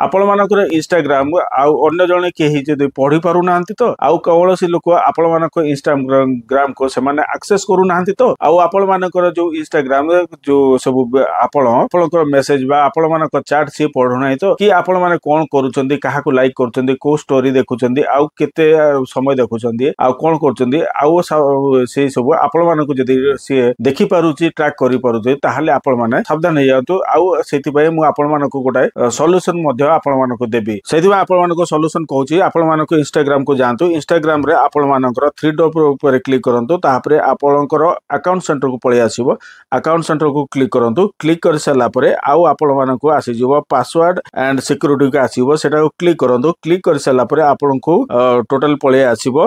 आपण मानकर इंस्टाग्राम आउ अन्य जने केही जदि पढ़ी पारु नाहंती तो आउ कौनसी लोक आपण मानक इंस्टाग्राम को से माने एक्सेस करू नाहंती तो आउ आपण मानकर जो इंस्टाग्राम जो सब आपणकर मेसेज बा आपण मानक चैट सी पढ़ु नाही तो कि आपण माने कोन करूचंदी काहा को लाइक करूचंदी को स्टोरी देखुचंदी आउ केते समय देखुचंदी आउ कोन करूचंदी आउ से सब आपण मानक जदि से देखि पारुची ट्रैक करि पारुची ताहाले आपण माने सावधान हे जातु आउ सेति पय मु आपण मानक गोटाय सॉल्यूशन मध्ये आपण मानक देबी सेति आपण मानक सॉल्यूशन कहूची आपण मानक इंस्टाग्राम को जानतु इंस्टाग्राम रे आपण मानकर थ्री डॉट ऊपर क्लिक करंतु तापरे आपणकर अकाउंट सेंटर को पळि आसीबो अकाउंट सेंटर को क्लिक करंतु क्लिक कर साला परे आउ आपण मानक आसी जिवो पासवर्ड एंड सिक्योरिटी को आसीबो सेटा को क्लिक करंतु क्लिक कर साला परे आपण को टोटल पळि आसीबो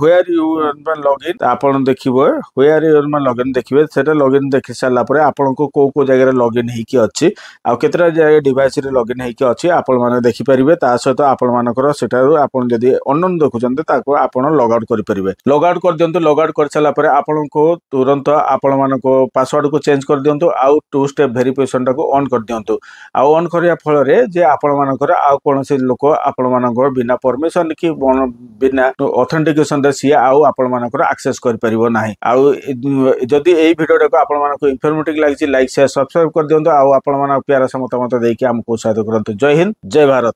वेयर यू लॉगिन आपण देखिबो वेयर यू लॉगिन देखिबे सेटा लॉगिन देखि साला परे आपण को को जगह रे लॉगिन हेकी अछि आ केतरा जगह डिवाइस रे लॉगिन हेकी अछि आपण माने देखि परिबे ता सहित आपण मानकर सेटारु आपण जदी अननोन देखुचंते ताको आपण लॉग आउट करि परिबे लॉग आउट कर दियंतु लॉग आउट कर साला परे आपण को तुरंत आपण मानको पासवर्ड को चेंज कर दियंतु आउ टू स्टेप वेरिफिकेशन टा को ऑन कर दियंतु आ ऑन करिया फल रे जे आपण मानकर आ कोनसे लोक आपण मानकर बिना परमिशन कि बिना ऑथेंटिकेशन रे सिया आउ आपण मानकर एक्सेस कर परिबो नाही आउ जदी एई वीडियो को आपण मानको इंफॉर्मेटिव लागिछि लाइक शेयर सब्सक्राइब कर दियंतु आउ आपण मानक प्यारा समता मत देकी हमको सहायता करंतु जय हिंद जय भारत।